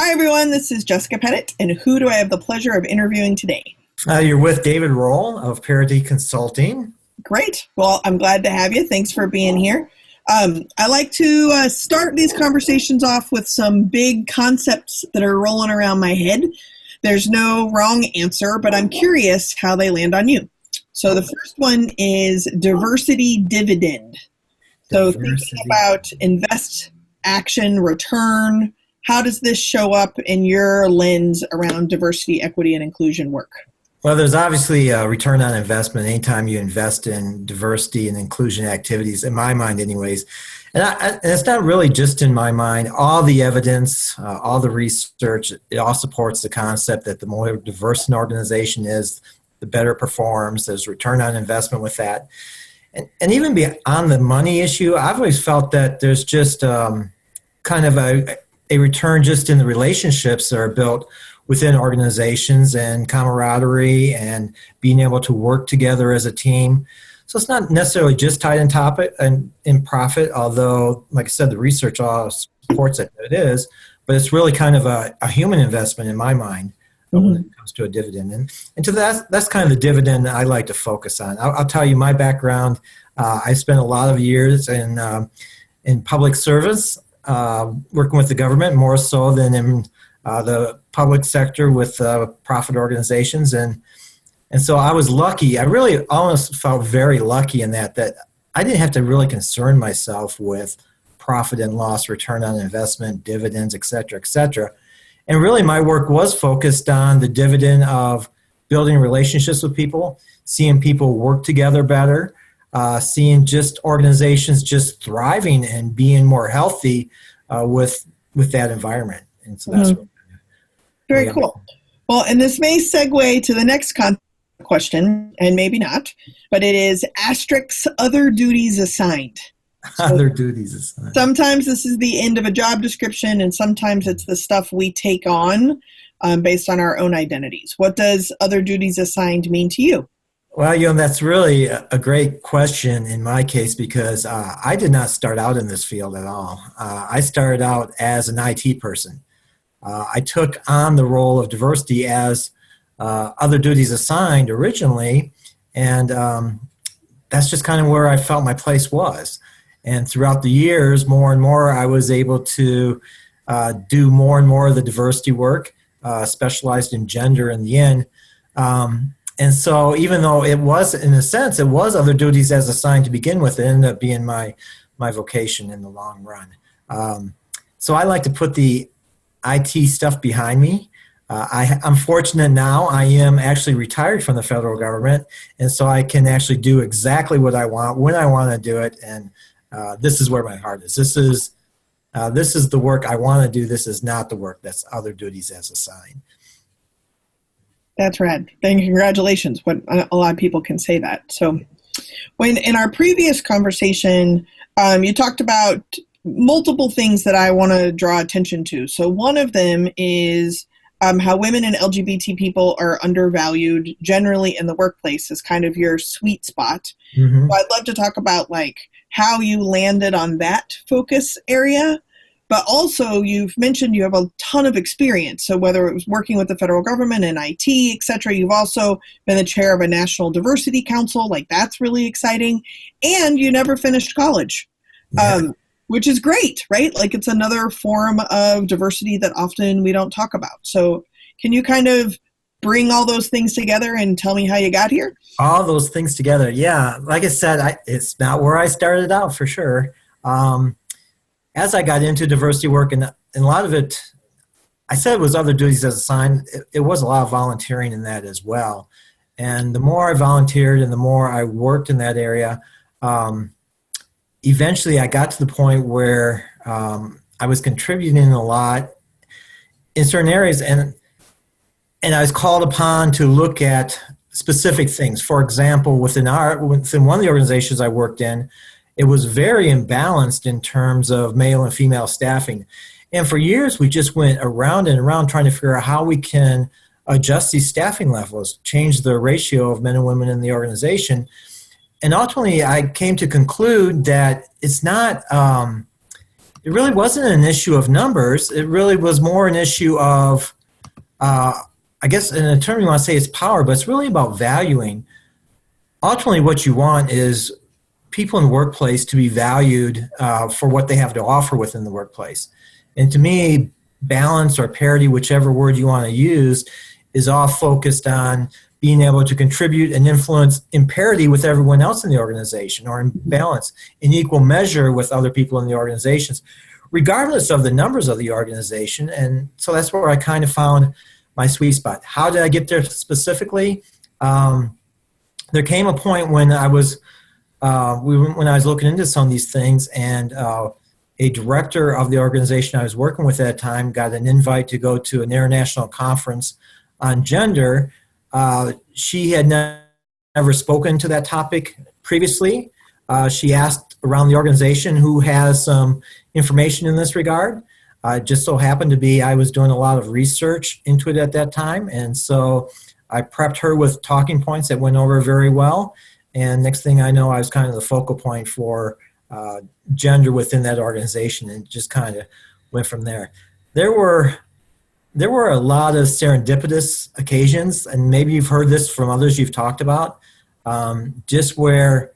Hi, everyone. This is Jessica Pettit, and who do I have the pleasure of interviewing today? You're with David Rowell of Parity Consulting. Great. Well, I'm glad to have you. Thanks for being here. I like to start these conversations off with some big concepts that are rolling around my head. There's no wrong answer, but I'm curious how they land on you. So the first one is diversity dividend. So thinking about invest, action, return, how does this show up in your lens around diversity, equity, and inclusion work? Well, there's obviously a return on investment anytime you invest in diversity and inclusion activities, in my mind anyways. And it's not really just in my mind. All the evidence, all the research, it all supports the concept that the more diverse an organization is, the better it performs. There's return on investment with that. And even beyond the money issue, I've always felt that there's just kind of a return just in the relationships that are built within organizations and camaraderie and being able to work together as a team. So it's not necessarily just tied in topic and in profit, although, like I said, the research all supports it. It is, but it's really kind of a human investment in my mind when it comes to a dividend. And to that's kind of the dividend that I like to focus on. I'll tell you my background. I spent a lot of years in public service, working with the government more so than in the public sector with profit organizations. And so I was lucky. I really almost felt very lucky in that I didn't have to really concern myself with profit and loss, return on investment, dividends, et cetera, et cetera. And really my work was focused on the dividend of building relationships with people, seeing people work together better, seeing just organizations just thriving and being more healthy with that environment. And so that's very cool. Well, and this may segue to the next question, and maybe not, but it is asterisks other duties assigned. So other duties assigned. Sometimes this is the end of a job description, and sometimes it's the stuff we take on based on our own identities. What does other duties assigned mean to you? Well, that's really a great question in my case because I did not start out in this field at all. I started out as an IT person. I took on the role of diversity as other duties assigned originally, and that's just kind of where I felt my place was. And throughout the years, more and more, I was able to do more and more of the diversity work, specialized in gender in the end. And so even though it was, in a sense, it was other duties as assigned to begin with, it ended up being my vocation in the long run. So I like to put the IT stuff behind me. I'm fortunate now. I am actually retired from the federal government, and so I can actually do exactly what I want, when I want to do it, and this is where my heart is. This is the work I want to do. This is not the work that's other duties as assigned. That's rad. And congratulations. A lot of people can say that. So when in our previous conversation, you talked about multiple things that I want to draw attention to. So one of them is how women and LGBT people are undervalued generally in the workplace is kind of your sweet spot. Mm-hmm. So I'd love to talk about how you landed on that focus area. But also, you've mentioned you have a ton of experience. So whether it was working with the federal government and IT, et cetera, you've also been the chair of a national diversity council. That's really exciting. And you never finished college, which is great, right? It's another form of diversity that often we don't talk about. So can you kind of bring all those things together and tell me how you got here? All those things together, yeah. Like I said, it's not where I started out for sure. As I got into diversity work, and a lot of it, I said it was other duties as assigned. It was a lot of volunteering in that as well. And the more I volunteered and the more I worked in that area, eventually I got to the point where I was contributing a lot in certain areas, and I was called upon to look at specific things. For example, within one of the organizations I worked in, it was very imbalanced in terms of male and female staffing. And for years, we just went around and around trying to figure out how we can adjust these staffing levels, change the ratio of men and women in the organization. And ultimately, I came to conclude that it's not, it really wasn't an issue of numbers. It really was more an issue of, I guess in a term you want to say it's power, but it's really about valuing. Ultimately, what you want is people in the workplace to be valued for what they have to offer within the workplace. And to me, balance or parity, whichever word you want to use, is all focused on being able to contribute and influence in parity with everyone else in the organization, or in balance, in equal measure with other people in the organizations, regardless of the numbers of the organization. And so that's where I kind of found my sweet spot. How did I get there specifically? There came a point when I was looking into some of these things, and a director of the organization I was working with at the time got an invite to go to an international conference on gender. She had never spoken to that topic previously. She asked around the organization who has some information in this regard. It just so happened to be I was doing a lot of research into it at that time, and so I prepped her with talking points that went over very well. And next thing I know, I was kind of the focal point for gender within that organization, and just kind of went from there. There were a lot of serendipitous occasions, and maybe you've heard this from others you've talked about, just where,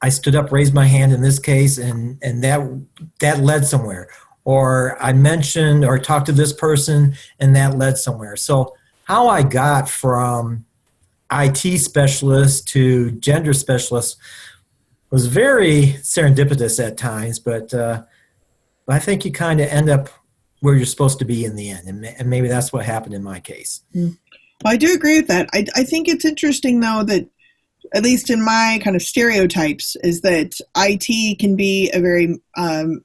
I stood up, raised my hand in this case, and that led somewhere. Or I mentioned or talked to this person, and that led somewhere. So how I got from IT specialist to gender specialist was very serendipitous at times, but I think you kind of end up where you're supposed to be in the end, and maybe that's what happened in my case. Well, I do agree with that. I think it's interesting, though, that at least in my kind of stereotypes, is that IT can be a very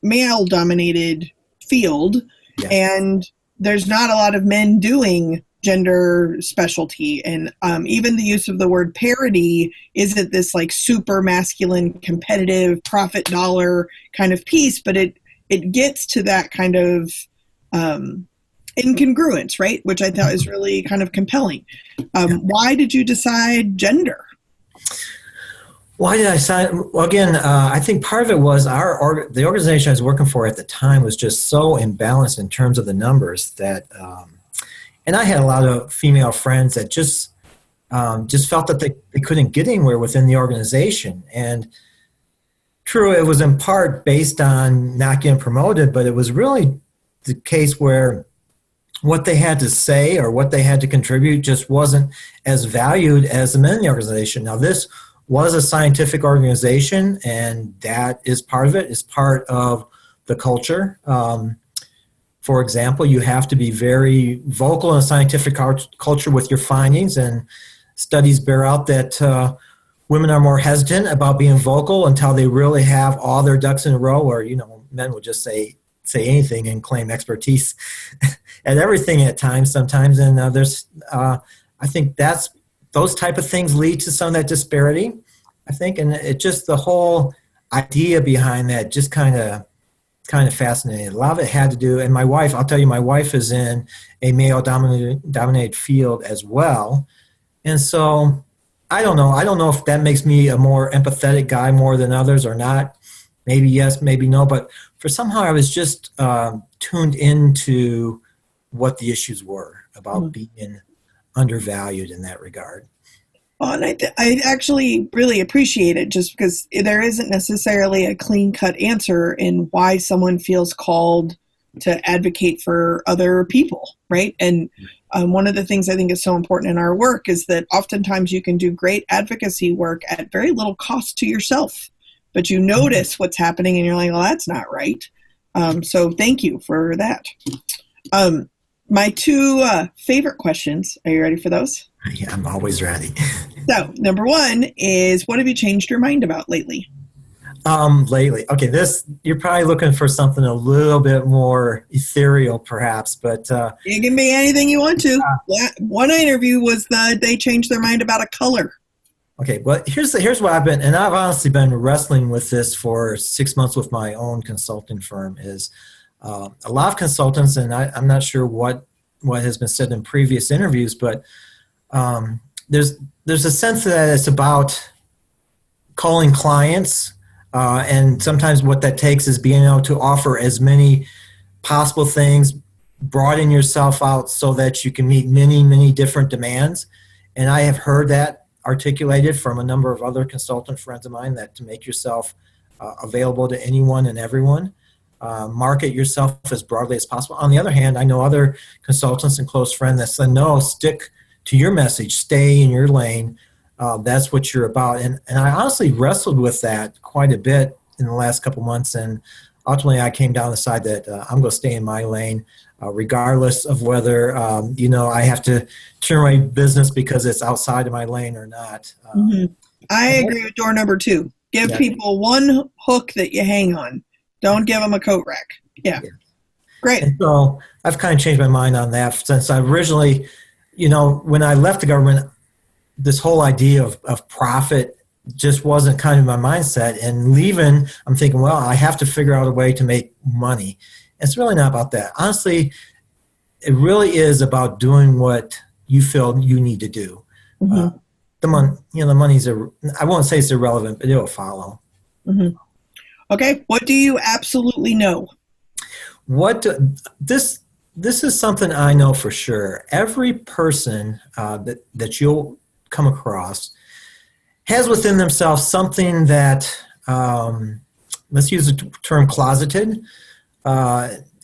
male-dominated field, Yeah. and there's not a lot of men doing gender specialty. And even the use of the word parity isn't this like super masculine, competitive, profit dollar kind of piece, but it gets to that kind of incongruence, right? Which I thought is really kind of compelling. Why did you decide gender? Why did I sign? Well, again, I think part of it was the organization I was working for at the time was just so imbalanced in terms of the numbers that, and I had a lot of female friends that just felt that they couldn't get anywhere within the organization. And true, it was in part based on not getting promoted, but it was really the case where what they had to say or what they had to contribute just wasn't as valued as the men in the organization. Now, this was a scientific organization, and that is part of it, is part of the culture. For example, you have to be very vocal in a scientific culture with your findings, and studies bear out that women are more hesitant about being vocal until they really have all their ducks in a row, or, men will just say anything and claim expertise at everything at times sometimes. And I think those type of things lead to some of that disparity, I think. And it just, the whole idea behind that just kind of fascinating. A lot of it had to do, and my wife, I'll tell you, my wife is in a male-dominated field as well. And so I don't know if that makes me a more empathetic guy more than others or not. Maybe yes, maybe no. But for somehow I was just tuned into what the issues were about being undervalued in that regard. Well, and I actually really appreciate it, just because there isn't necessarily a clean-cut answer in why someone feels called to advocate for other people, right? And one of the things I think is so important in our work is that oftentimes you can do great advocacy work at very little cost to yourself, but you notice what's happening and you're like, well, that's not right. So thank you for that. My two favorite questions, are you ready for those? Yeah, I'm always ready. So, number one is, what have you changed your mind about lately? Lately. Okay, you're probably looking for something a little bit more ethereal, perhaps, but it can be anything you want to. One interview was they changed their mind about a color. Okay, well, here's what I've honestly been wrestling with this for 6 months with my own consulting firm. Is a lot of consultants, and I'm not sure what has been said in previous interviews, but there's a sense that it's about calling clients And sometimes what that takes is being able to offer as many possible things, broaden yourself out so that you can meet many, many different demands. And I have heard that articulated from a number of other consultant friends of mine, that to make yourself available to anyone and everyone, market yourself as broadly as possible. On the other hand, I know other consultants and close friends that said, no, stick to your message, stay in your lane. That's what you're about. And I honestly wrestled with that quite a bit in the last couple months. And ultimately, I came down the side that I'm going to stay in my lane, regardless of whether, I have to turn my business because it's outside of my lane or not. I agree with door number 2. Give people one hook that you hang on. Don't give them a coat rack. Yeah. Great. And so I've kind of changed my mind on that since I originally, when I left the government, this whole idea of profit just wasn't kind of my mindset. And leaving, I'm thinking, well, I have to figure out a way to make money. It's really not about that. Honestly, it really is about doing what you feel you need to do. The money's, I won't say it's irrelevant, but it'll follow. Okay. What do you absolutely know? This is something I know for sure. Every person that you'll come across has within themselves something that, let's use the term closeted,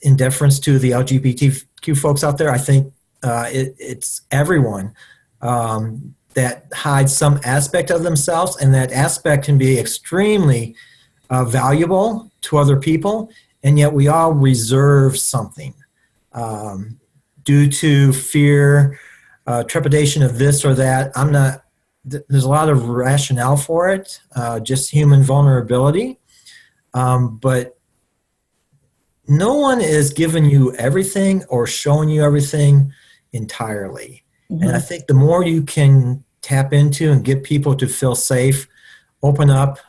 in deference to the LGBTQ folks out there. I think it's everyone that hides some aspect of themselves, and that aspect can be extremely valuable to other people, and yet we all reserve something due to fear, trepidation of this or that. There's a lot of rationale for it, just human vulnerability, but no one is giving you everything or showing you everything entirely. And I think the more you can tap into and get people to feel safe, open up,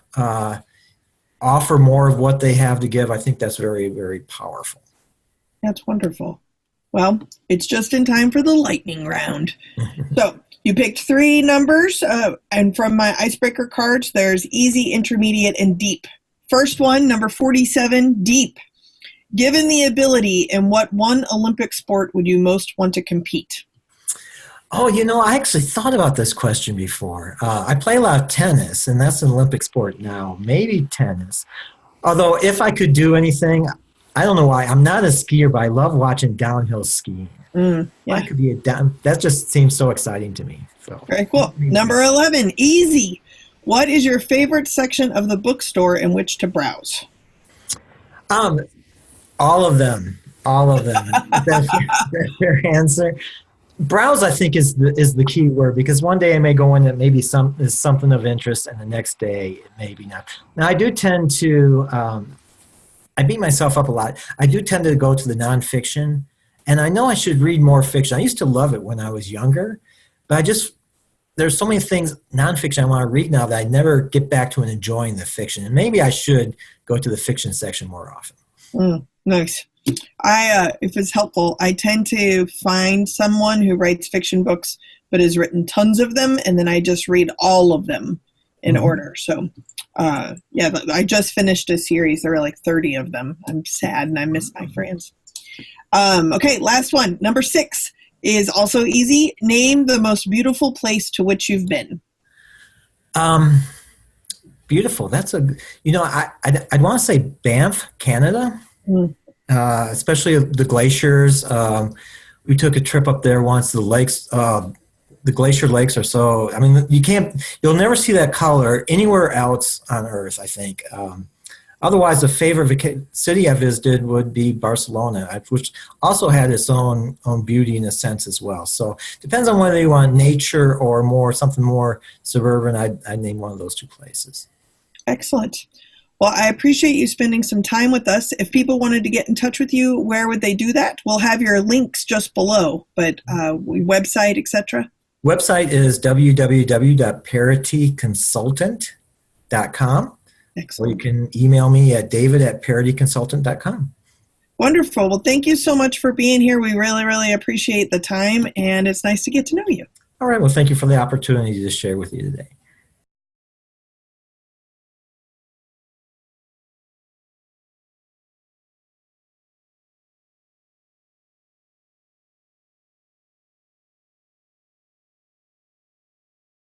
offer more of what they have to give, I think that's very, very powerful. That's wonderful. Well, it's just in time for the lightning round. So you picked 3 numbers, and from my icebreaker cards, there's easy, intermediate, and deep. First one, number 47, deep. Given the ability, in what one Olympic sport would you most want to compete? Oh, I actually thought about this question before. I play a lot of tennis, and that's an Olympic sport now. Maybe tennis. Although, if I could do anything, I don't know why. I'm not a skier, but I love watching downhill skiing. I could be that just seems so exciting to me. So very cool. Number 11, easy. What is your favorite section of the bookstore in which to browse? All of them. That's your answer. Browse, I think, is the key word, because one day I may go in that maybe is something of interest, and the next day it may be not. Now, I do tend to, I beat myself up a lot. I do tend to go to the nonfiction, and I know I should read more fiction. I used to love it when I was younger, but there's so many things, nonfiction, I want to read now that I never get back to and enjoying the fiction. And maybe I should go to the fiction section more often. Nice. If it's helpful, I tend to find someone who writes fiction books but has written tons of them, and then I just read all of them in order. So, I just finished a series. There were like 30 of them. I'm sad, and I miss my friends. Okay, last one. Number 6 is also easy. Name the most beautiful place to which you've been. Beautiful. That's I'd want to say Banff, Canada. Especially the glaciers. We took a trip up there once. The lakes, the glacier lakes are so, you'll never see that color anywhere else on Earth, I think. Otherwise, the favorite city I visited would be Barcelona, which also had its own beauty in a sense as well. So depends on whether you want nature or something more suburban. I'd name one of those 2 places. Excellent. Well, I appreciate you spending some time with us. If people wanted to get in touch with you, where would they do that? We'll have your links just below, but website, etc. Website is www.parityconsultant.com. Excellent. Or you can email me at david@parityconsultant.com. Wonderful. Well, thank you so much for being here. We really, really appreciate the time, and it's nice to get to know you. All right. Well, thank you for the opportunity to share with you today.